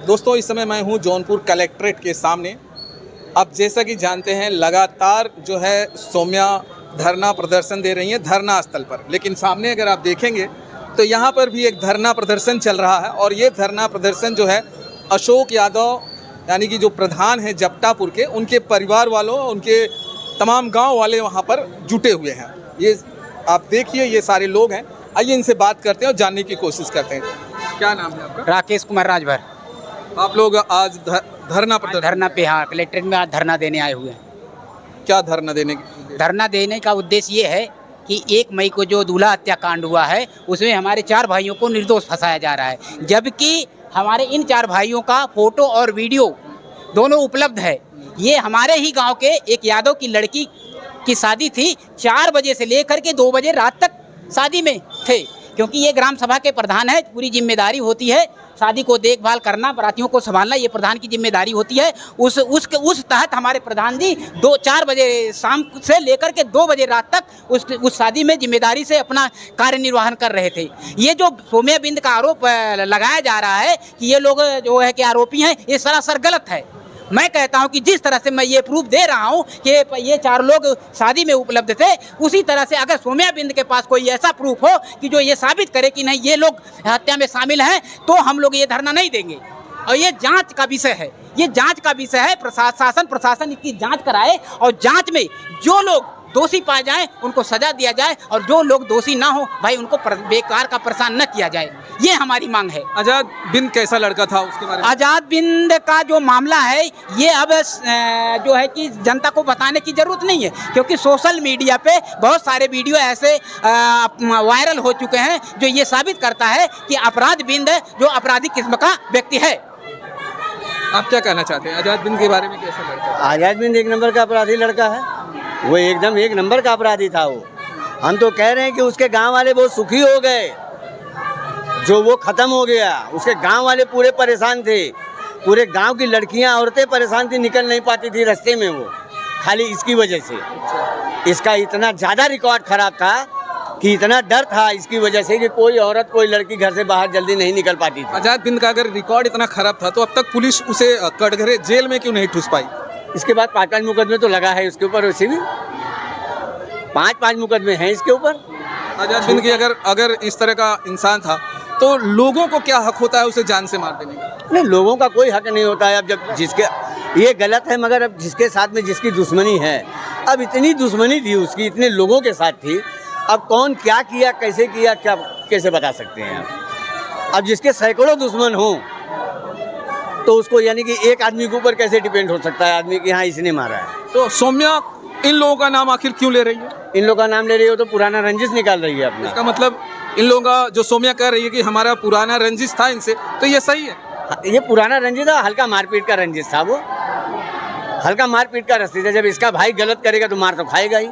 दोस्तों इस समय मैं हूं जौनपुर कलेक्ट्रेट के सामने। अब जैसा कि जानते हैं लगातार जो है सौम्या धरना प्रदर्शन दे रही हैं धरना स्थल पर, लेकिन सामने अगर आप देखेंगे तो यहाँ पर भी एक धरना प्रदर्शन चल रहा है और ये धरना प्रदर्शन जो है अशोक यादव यानी कि जो प्रधान हैं जपटापुर के, उनके परिवार वालों, उनके तमाम गांव वाले वहाँ पर जुटे हुए हैं। ये आप देखिए ये सारे लोग हैं। आइए इनसे बात करते हैं और जानने की कोशिश करते हैं। क्या नाम है आपका? राकेश कुमार राजभर। आप लोग आज धरना पे हाँ कलेक्ट्रेट में आज धरना देने आए हुए हैं। क्या धरना देने की? धरना देने का उद्देश्य ये है कि 1 मई को जो दूल्हा हत्याकांड हुआ है उसमें हमारे 4 भाइयों को निर्दोष फंसाया जा रहा है, जबकि हमारे इन 4 भाइयों का फोटो और वीडियो दोनों उपलब्ध है। ये हमारे ही गांव के एक यादव की लड़की की शादी थी। 4 बजे से लेकर के 2 बजे रात तक शादी में थे, क्योंकि ये ग्राम सभा के प्रधान है। पूरी जिम्मेदारी होती है शादी को देखभाल करना, बारातियों को संभालना, ये प्रधान की जिम्मेदारी होती है। उस तहत हमारे प्रधान जी 4 बजे शाम से लेकर के 2 बजे रात तक उस शादी में जिम्मेदारी से अपना कार्य निर्वहन कर रहे थे। ये जो सौम्या बिंद का आरोप लगाया जा रहा है कि ये लोग जो है कि आरोपी हैं, ये सरासर गलत है। मैं कहता हूं कि जिस तरह से मैं ये प्रूफ दे रहा हूं कि ये 4 लोग शादी में उपलब्ध थे, उसी तरह से अगर सौम्या बिंद के पास कोई ऐसा प्रूफ हो कि जो ये साबित करे कि नहीं ये लोग हत्या में शामिल हैं, तो हम लोग ये धरना नहीं देंगे। और ये जांच का विषय है, ये जांच का विषय है। प्रशासन इसकी जांच कराए और जांच में जो लोग दोषी पाए जाएं उनको सजा दिया जाए, और जो लोग दोषी ना हो भाई उनको बेकार का परेशान न किया जाए। ये हमारी मांग है। आजाद बिंद कैसा लड़का था उसके बारे में? आजाद बिंद का जो मामला है ये अब जो है कि जनता को बताने की जरूरत नहीं है, क्योंकि सोशल मीडिया पे बहुत सारे वीडियो ऐसे वायरल हो चुके हैं जो ये साबित करता है कि अपराध बिंद जो अपराधी किस्म का व्यक्ति है। आप क्या कहना चाहते हैं आजाद बिंद के बारे में? कैसा लड़का? आजाद बिंद 1 नंबर का अपराधी लड़का है, वो एकदम 1 नंबर का अपराधी था वो। हम तो कह रहे हैं कि उसके गांव वाले बहुत सुखी हो गए, जो वो खत्म हो गया। उसके गांव वाले पूरे परेशान थे, पूरे गांव की लड़कियां औरतें परेशान थी, निकल नहीं पाती थी रास्ते में, वो खाली इसकी वजह से। इसका इतना ज़्यादा रिकॉर्ड खराब था कि इतना डर था इसकी वजह से कि कोई औरत कोई लड़की घर से बाहर जल्दी नहीं निकल पाती थी। आजाद बिंद का अगर रिकॉर्ड इतना खराब था तो अब तक पुलिस उसे कटघरे जेल में क्यों नहीं ठूस पाई? इसके बाद 5 मुकदमे तो लगा है उसके ऊपर, वैसे भी 5 मुकदमे हैं इसके ऊपर। आजाद बिंद की अगर इस तरह का इंसान था तो लोगों को क्या हक होता है उसे जान से मार देने का? नहीं, लोगों का कोई हक नहीं होता है। अब जब जिसके ये गलत है, मगर अब जिसके साथ में जिसकी दुश्मनी है, अब इतनी दुश्मनी थी उसकी, इतने लोगों के साथ थी, अब कौन क्या किया, कैसे किया, क्या कैसे बता सकते हैं आप? अब जिसके सैकड़ों दुश्मन हों तो उसको यानी कि एक आदमी के ऊपर कैसे डिपेंड हो सकता है आदमी कि हाँ इसने मारा है? तो सौम्या इन लोगों का नाम आखिर क्यों ले रही है? इन लोगों का नाम ले रही हो तो पुराना रंजिश निकाल रही है अपना। इसका मतलब इन लोगों का जो सौम्या कह रही है कि हमारा पुराना रंजिश था इनसे, तो ये सही है? ये पुराना रंजिश था, हल्का मारपीट का रंजिश था वो, हल्का मारपीट का रंजिश था। जब इसका भाई गलत करेगा तो मार तो खाएगा ही।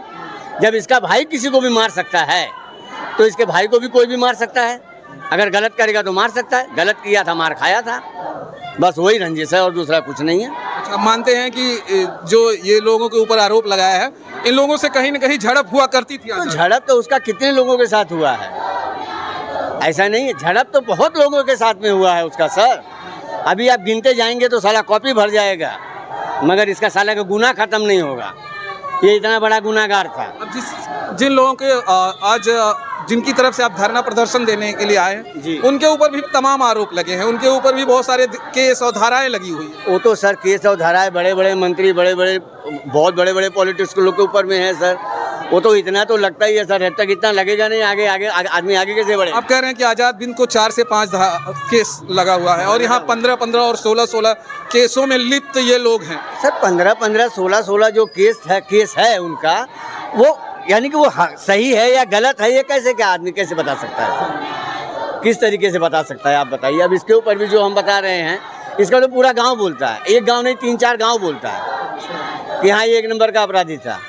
जब इसका भाई किसी को भी मार सकता है तो इसके भाई को भी कोई भी मार सकता है। अगर गलत करेगा तो मार सकता है, गलत किया था मार खाया था, बस वही रंजिश है और दूसरा कुछ नहीं है। अच्छा, मानते हैं कि जो ये लोगों के ऊपर आरोप लगाया है, इन लोगों से कहीं न कहीं झड़प हुआ करती थी? तो झड़प तो उसका कितने लोगों के साथ हुआ है, ऐसा नहीं है। झड़प तो बहुत लोगों के साथ में हुआ है उसका सर। अभी आप गिनते जाएंगे तो साला कॉपी भर जाएगा, मगर इसका साला का गुनाह खत्म नहीं होगा। ये इतना बड़ा गुनाहगार था। अब जिन लोगों के आज जिनकी तरफ से आप धरना प्रदर्शन देने के लिए आए हैं, उनके ऊपर भी तमाम आरोप लगे हैं, उनके ऊपर भी बहुत सारे केस और धाराएं लगी हुई हैं। वो तो सर केस और धाराएं बड़े बड़े मंत्री, बहुत बड़े बड़े पॉलिटिक्स लोग के ऊपर में है सर। वो तो इतना तो लगता ही है सर, जब तक इतना लगेगा नहीं आगे आदमी आगे कैसे बढ़े? आप कह रहे हैं कि आजाद बिंद को 4 से 5 केस लगा हुआ है और यहाँ 15 और 16 केसों में लिप्त ये लोग हैं। सर 15 16 जो केस है उनका, वो यानी कि वो सही है या गलत है, ये कैसे क्या आदमी कैसे बता सकता है? किस तरीके से बता सकता है आप बताइए? अब इसके ऊपर भी जो हम बता रहे हैं, इसका तो पूरा गांव बोलता है, एक गांव नहीं 3-4 गांव बोलता है कि हाँ ये 1 नंबर का अपराधी था।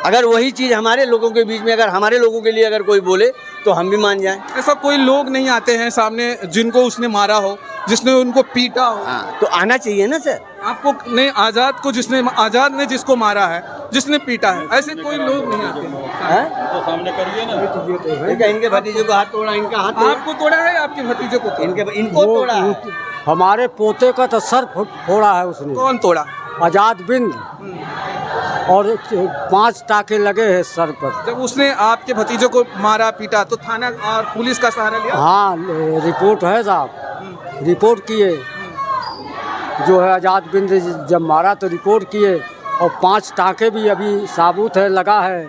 अगर वही चीज़ हमारे लोगों के बीच में, अगर हमारे लोगों के लिए अगर कोई बोले तो हम भी मान जाएं। ऐसा कोई लोग नहीं आते हैं सामने जिनको उसने मारा हो, जिसने उनको पीटा हो? हाँ, तो आना चाहिए ना सर। आपको नहीं, आजाद ने जिसको मारा है, जिसने पीटा है, ऐसे कोई लोग नहीं आते हैं। तो सामने करिए ना। इनके भतीजे को हाथ तोड़ा, इनका हाथ आपको तोड़ा है, आपके भतीजे को तोड़ा? इनको तोड़ा है। हमारे पोते का तो सर फोड़ा है उसने, कौन तोड़ा? आजाद बिंद, और 5 टाके लगे हैं सर पर। जब उसने आपके भतीजे को मारा पीटा तो थाना और पुलिस का सहारा लिया? हाँ, रिपोर्ट है साहब, रिपोर्ट किए जो है आजाद बिंद जब मारा तो रिपोर्ट किए, और 5 टाके भी अभी साबुत है, लगा है।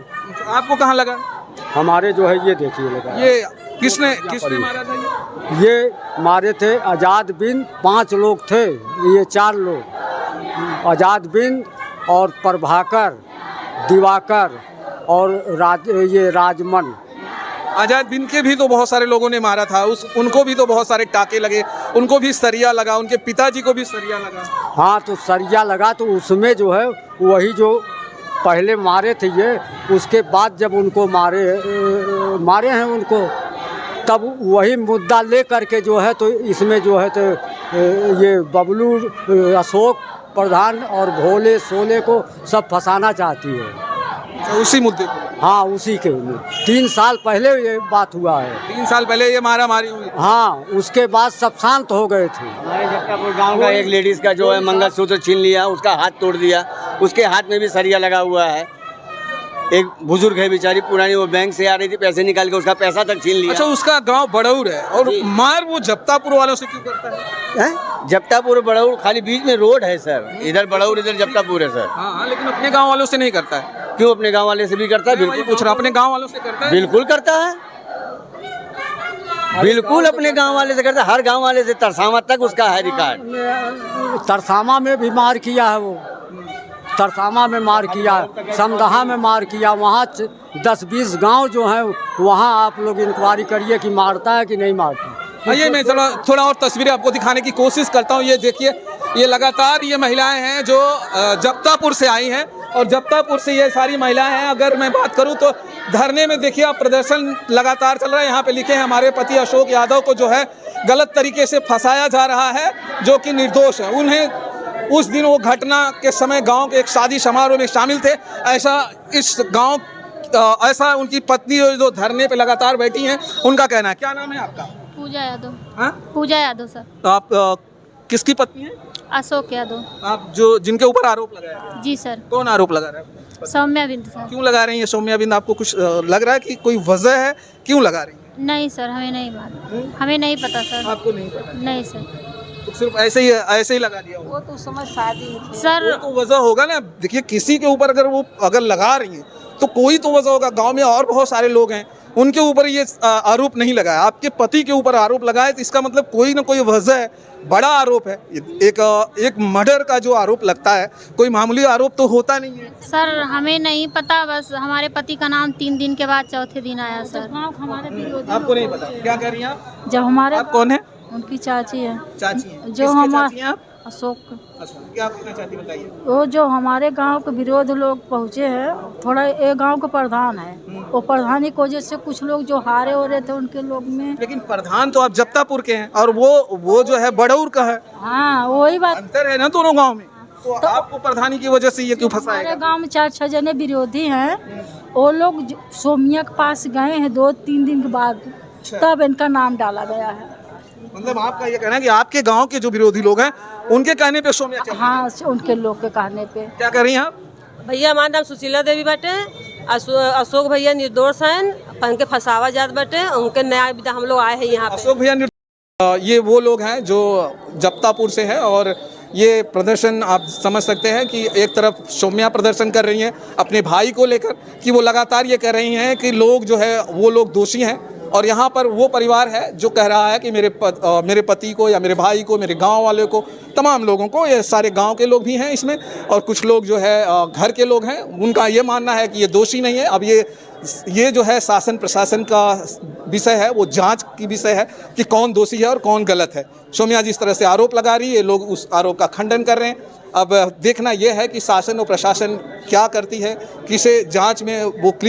आपको कहाँ लगा? हमारे जो है ये देखिए लगा। ये किसने मारा था ये मारे थे आजाद बिंद, 5 लोग थे, ये 4 लोग, आजाद बिंद और प्रभाकर, दिवाकर और ये राजमन। आजाद बिन के भी तो बहुत सारे लोगों ने मारा था, उनको भी तो बहुत सारे टाके लगे, उनको भी सरिया लगा, उनके पिताजी को भी सरिया लगा। हाँ, तो सरिया लगा तो उसमें जो है वही जो पहले मारे थे ये, उसके बाद जब उनको मारे हैं उनको, तब वही मुद्दा ले करके जो है तो इसमें जो है तो ये बबलू, अशोक प्रधान और भोले सोले को सब फंसाना चाहती है। तो उसी मुद्दे को? हाँ, उसी के 3 साल पहले ये बात हुआ है। 3 साल पहले ये मारा मारी हुई? हाँ, उसके बाद सब शांत हो गए थे। हमारे जक्तापुर गांव का एक लेडीज का जो है मंगलसूत्र छीन लिया, उसका हाथ तोड़ दिया, उसके हाथ में भी सरिया लगा हुआ है। एक बुजुर्ग है बेचारी पुरानी, वो बैंक से आ रही थी, पैसे निकाल के उसका पैसा तक छीन लिया। अच्छा, उसका गांव बड़ौर है और मार वो जप्तापुर वालों से क्यों करता है? जप्तापुर बड़ौर खाली बीच में रोड है सर, इधर बड़ौर इधर जप्तापुर है सर। हाँ, लेकिन अपने गांव वालों से नहीं करता है। क्यों अपने गांव वाले से भी करता है? बिल्कुल पूछ रहा, अपने गांव वालों से करता है? बिल्कुल करता है, बिल्कुल अपने गांव वाले से करता है, हर गांव वाले से। तरसामा तक उसका है रिकॉर्ड। तरसामा में भी मार किया है वो, तरसामा में मार किया, समदहा में मार किया, वहाँ 10-20 गांव जो हैं वहाँ आप लोग इंक्वायरी करिए कि मारता है कि नहीं मारता। आइए, मैं थोड़ा और तस्वीरें आपको दिखाने की कोशिश करता हूँ। ये देखिए, ये लगातार ये महिलाएं हैं जो जप्तापुर से आई हैं, और जप्तापुर से ये सारी महिलाएं हैं। अगर मैं बात करूं तो धरने में देखिए आप, प्रदर्शन लगातार चल रहा है। यहाँ पे लिखे हैं हमारे पति अशोक यादव को जो है गलत तरीके से फंसाया जा रहा है, जो कि निर्दोष है। उन्हें उस दिन वो घटना के समय गांव के एक शादी समारोह में शामिल थे, ऐसा इस गांव ऐसा उनकी पत्नी जो धरने पे लगातार बैठी हैं उनका कहना है। क्या नाम है आपका? पूजा यादव। हाँ, पूजा यादव सर। तो आप किसकी पत्नी हैं? अशोक यादव। आप जो जिनके ऊपर आरोप लगाया है? जी सर। कौन आरोप लगा रहा है? सौम्या बिंद सर। क्यों लगा रही है सौम्या बिंद? आपको कुछ लग रहा है कि कोई वजह है, क्यों लगा रही है? नहीं सर, हमें नहीं मालूम, हमें नहीं पता सर। आपको नहीं पता? नहीं सर, तो सिर्फ ऐसे ही लगा दिया होगा। वो तो समझ शादी सर। कोई तो वजह होगा ना। देखिए, किसी के ऊपर अगर लगा रही हैं तो कोई तो वजह होगा। गांव में और बहुत सारे लोग हैं, उनके ऊपर ये आरोप नहीं लगाया, आपके पति के ऊपर आरोप लगाया, तो इसका मतलब कोई ना कोई वजह है, बड़ा आरोप है। एक मर्डर का जो आरोप लगता है, कोई मामूली आरोप तो होता नहीं है सर। हमें नहीं पता, बस हमारे पति का नाम 3 दिन के बाद चौथे दिन आया सर। आपको नहीं पता? क्या कह रही हैं आप? जब हमारे आप कौन है? उनकी चाची है। चाची हैं? जो किसके हमारे चाची हैं आप? अशोक। अच्छा, क्या कहना चाहती बताइए। वो जो हमारे गांव के विरोध लोग पहुँचे हैं, थोड़ा एक गांव का प्रधान है, वो प्रधानी की वजह से कुछ लोग जो हारे हो रहे थे उनके लोग में। लेकिन प्रधान तो आप जप्तापुर के हैं और वो जो है बड़ौर का है। हाँ, वही बात। अंतर है ना दोनों गांव में। तो आपको प्रधानी की वजह से ये क्यों फंसाएगा? हमारे गांव में 4-6 जने विरोधी हैं, वो लोग सोमिया के पास गए हैं 2-3 दिन के बाद, तब इनका नाम डाला गया है। मतलब आपका ये कहना है कि आपके गांव के जो विरोधी लोग हैं उनके कहने पे सोमिया चल रही है? हाँ, उनके लोग के कहने पे। क्या कर रही हैं आप? भैया हमारा नाम सुशीला देवी बाटे। अशोक भैया निर्दोष हैं, उनके फंसावा जात बाटे, उनके न्याय विधा हम लोग आए हैं यहाँ पे। अशोक भैया ये वो लोग हैं जो जप्तापुर से है, और ये प्रदर्शन आप समझ सकते हैं कि एक तरफ सौम्या प्रदर्शन कर रही हैं अपने भाई को लेकर, कि वो लगातार ये कह रही हैं कि लोग जो है वो लोग दोषी हैं, और यहाँ पर वो परिवार है जो कह रहा है कि मेरे पति को या मेरे भाई को, मेरे गांव वाले को, तमाम लोगों को, ये सारे गांव के लोग भी हैं इसमें, और कुछ लोग जो है घर के लोग हैं, उनका ये मानना है कि ये दोषी नहीं है। अब ये जो है शासन प्रशासन का विषय है, वो जांच की विषय है कि कौन दोषी है और कौन गलत है। सौम्या जिस तरह से आरोप लगा रही है, लोग उस आरोप का खंडन कर रहे हैं। अब देखना यह है कि शासन और प्रशासन क्या करती है, किसे जांच में वो